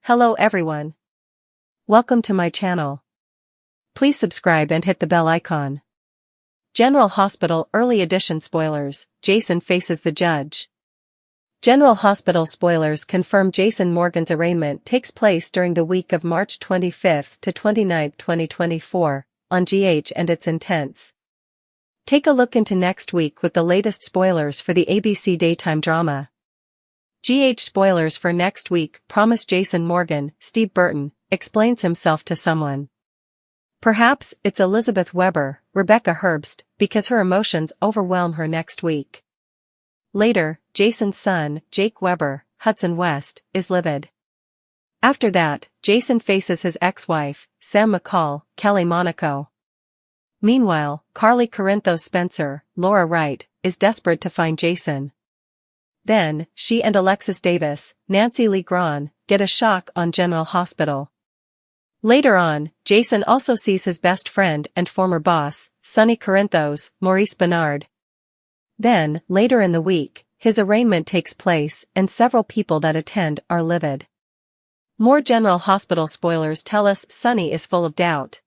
Hello everyone. Welcome to my channel. Please subscribe and hit the bell icon. General Hospital Early Edition Spoilers, Jason faces the judge. General Hospital spoilers confirm Jason Morgan's arraignment takes place during the week of March 25 to 29, 2024, on GH and its intents. Take a look into next week with the latest spoilers for the ABC daytime drama. GH spoilers for next week promise Jason Morgan, Steve Burton, explains himself to someone. Perhaps it's Elizabeth Weber, Rebecca Herbst, because her emotions overwhelm her next week. Later, Jason's son, Jake Weber, Hudson West, is livid. After that, Jason faces his ex-wife, Sam McCall, Kelly Monaco. Meanwhile, Carly Corinthos Spencer, Laura Wright, is desperate to find Jason. Then, she and Alexis Davis, Nancy Lee Grahn, get a shock on General Hospital. Later on, Jason also sees his best friend and former boss, Sonny Corinthos, Maurice Bernard. Then, later in the week, his arraignment takes place and several people that attend are livid. More General Hospital spoilers tell us Sonny is full of doubt.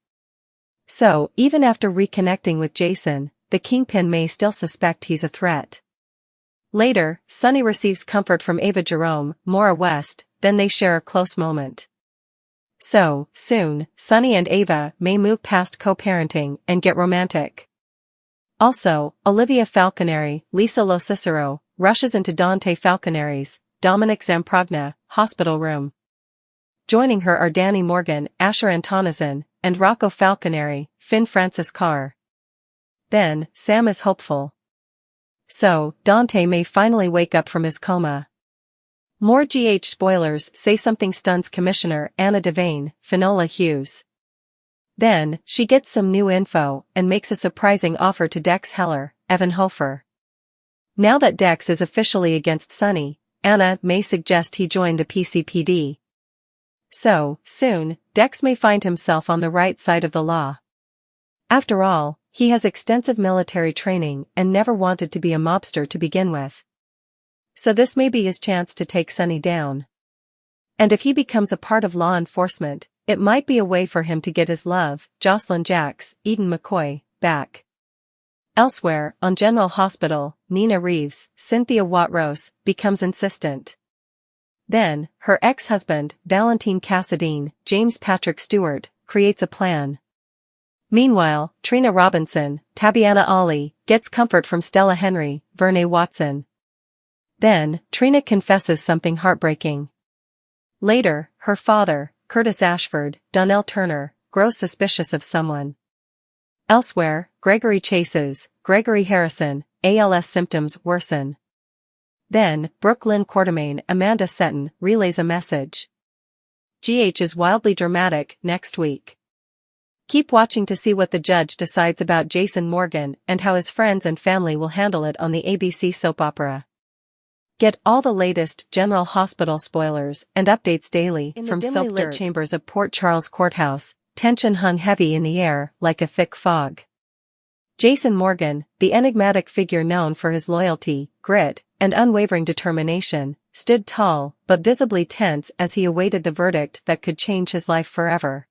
So, even after reconnecting with Jason, the Kingpin may still suspect he's a threat. Later, Sonny receives comfort from Ava Jerome, Maura West, then they share a close moment. So, soon, Sonny and Ava may move past co-parenting and get romantic. Also, Olivia Falconeri, Lisa Lo Cicero, rushes into Dante Falconeri's, Dominic Zamprogna, hospital room. Joining her are Danny Morgan, Asher Antonizin, and Rocco Falconeri, Finn Francis Carr. Then, Sam is hopeful. So, Dante may finally wake up from his coma. More GH spoilers say something stuns Commissioner Anna Devane, Finola Hughes. Then, she gets some new info and makes a surprising offer to Dex Heller, Evan Hofer. Now that Dex is officially against Sonny, Anna may suggest he join the PCPD. So, soon, Dex may find himself on the right side of the law. After all, he has extensive military training and never wanted to be a mobster to begin with. So this may be his chance to take Sonny down. And if he becomes a part of law enforcement, it might be a way for him to get his love, Jocelyn Jacks, Eden McCoy, back. Elsewhere, on General Hospital, Nina Reeves, Cynthia Watrose, becomes insistent. Then, her ex-husband, Valentine Cassadine, James Patrick Stewart, creates a plan. Meanwhile, Trina Robinson, Tabiana Ali, gets comfort from Stella Henry, Vernee Watson. Then, Trina confesses something heartbreaking. Later, her father, Curtis Ashford, Donnell Turner, grows suspicious of someone. Elsewhere, Gregory chases, Gregory Harrison, ALS symptoms worsen. Then, Brooklyn Quartermain, Amanda Seton, relays a message. GH is wildly dramatic next week. Keep watching to see what the judge decides about Jason Morgan and how his friends and family will handle it on the ABC soap opera. Get all the latest General Hospital spoilers and updates daily from dimly lit chambers of Port Charles Courthouse. Tension hung heavy in the air like a thick fog. Jason Morgan, the enigmatic figure known for his loyalty, grit, and unwavering determination, stood tall but visibly tense as he awaited the verdict that could change his life forever.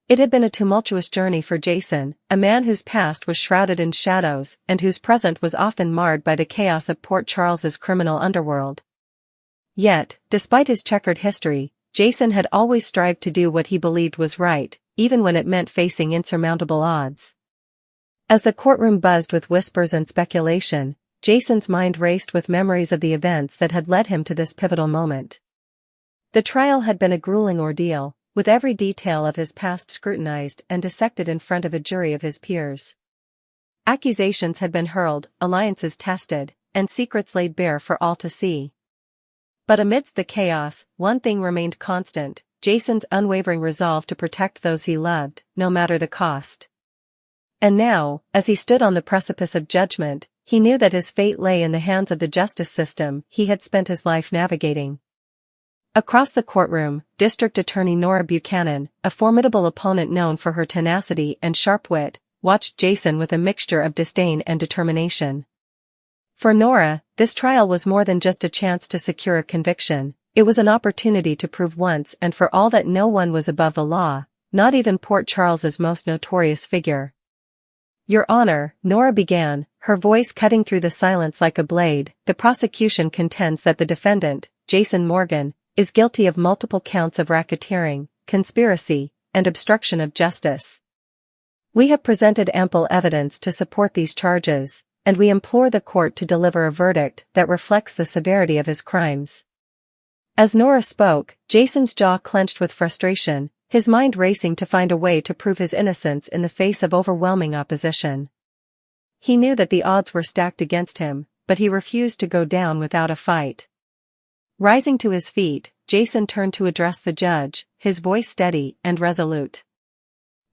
It had been a tumultuous journey for Jason, a man whose past was shrouded in shadows and whose present was often marred by the chaos of Port Charles's criminal underworld. Yet, despite his checkered history, Jason had always strived to do what he believed was right, even when it meant facing insurmountable odds. As the courtroom buzzed with whispers and speculation, Jason's mind raced with memories of the events that had led him to this pivotal moment. The trial had been a grueling ordeal, with every detail of his past scrutinized and dissected in front of a jury of his peers. Accusations had been hurled, alliances tested, and secrets laid bare for all to see. But amidst the chaos, one thing remained constant: Jason's unwavering resolve to protect those he loved, no matter the cost. And now, as he stood on the precipice of judgment, he knew that his fate lay in the hands of the justice system he had spent his life navigating. Across the courtroom, District Attorney Nora Buchanan, a formidable opponent known for her tenacity and sharp wit, watched Jason with a mixture of disdain and determination. For Nora, this trial was more than just a chance to secure a conviction, It was an opportunity to prove once and for all that no one was above the law, not even Port Charles's most notorious figure. "Your Honor," Nora began, her voice cutting through the silence like a blade, "the prosecution contends that the defendant, Jason Morgan, is guilty of multiple counts of racketeering, conspiracy, and obstruction of justice. We have presented ample evidence to support these charges, and we implore the court to deliver a verdict that reflects the severity of his crimes." As Nora spoke, Jason's jaw clenched with frustration, his mind racing to find a way to prove his innocence in the face of overwhelming opposition. He knew that the odds were stacked against him, but he refused to go down without a fight. Rising to his feet, Jason turned to address the judge, his voice steady and resolute.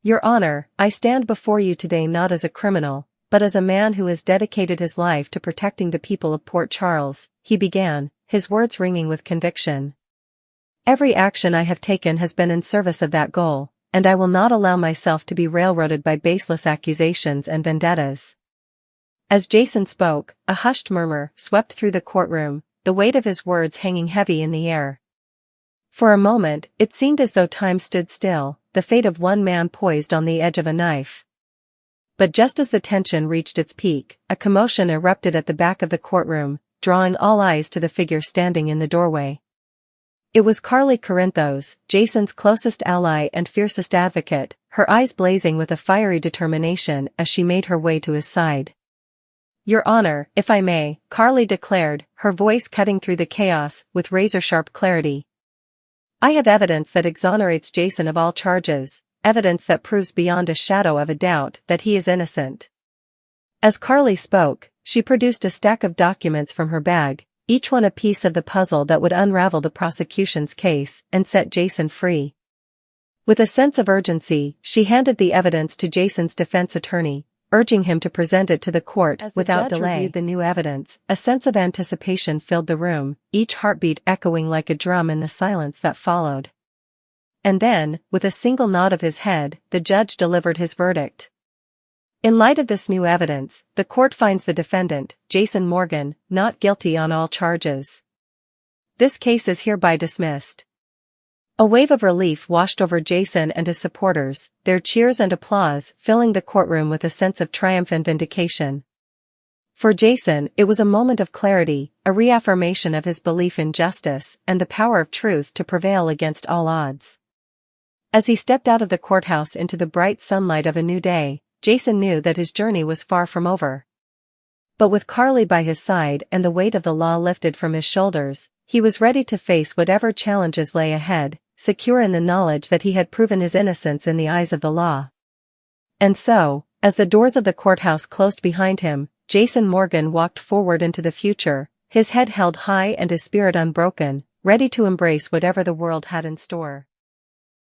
"Your Honor, I stand before you today not as a criminal, but as a man who has dedicated his life to protecting the people of Port Charles," he began, his words ringing with conviction. "Every action I have taken has been in service of that goal, and I will not allow myself to be railroaded by baseless accusations and vendettas." As Jason spoke, a hushed murmur swept through the courtroom, the weight of his words hanging heavy in the air. For a moment, it seemed as though time stood still, the fate of one man poised on the edge of a knife. But just as the tension reached its peak, a commotion erupted at the back of the courtroom, drawing all eyes to the figure standing in the doorway. It was Carly Corinthos, Jason's closest ally and fiercest advocate, her eyes blazing with a fiery determination as she made her way to his side. "Your Honor, if I may," Carly declared, her voice cutting through the chaos with razor-sharp clarity. "I have evidence that exonerates Jason of all charges, evidence that proves beyond a shadow of a doubt that he is innocent." As Carly spoke, she produced a stack of documents from her bag, each one a piece of the puzzle that would unravel the prosecution's case and set Jason free. With a sense of urgency, she handed the evidence to Jason's defense attorney, urging him to present it to the court without delay. As the judge reviewed the new evidence, a sense of anticipation filled the room, each heartbeat echoing like a drum in the silence that followed. And then, with a single nod of his head, the judge delivered his verdict. "In light of this new evidence, the court finds the defendant, Jason Morgan, not guilty on all charges. This case is hereby dismissed." A wave of relief washed over Jason and his supporters, their cheers and applause filling the courtroom with a sense of triumph and vindication. For Jason, it was a moment of clarity, a reaffirmation of his belief in justice and the power of truth to prevail against all odds. As he stepped out of the courthouse into the bright sunlight of a new day, Jason knew that his journey was far from over. But with Carly by his side and the weight of the law lifted from his shoulders, he was ready to face whatever challenges lay ahead, secure in the knowledge that he had proven his innocence in the eyes of the law. And so, as the doors of the courthouse closed behind him, Jason Morgan walked forward into the future, his head held high and his spirit unbroken, ready to embrace whatever the world had in store.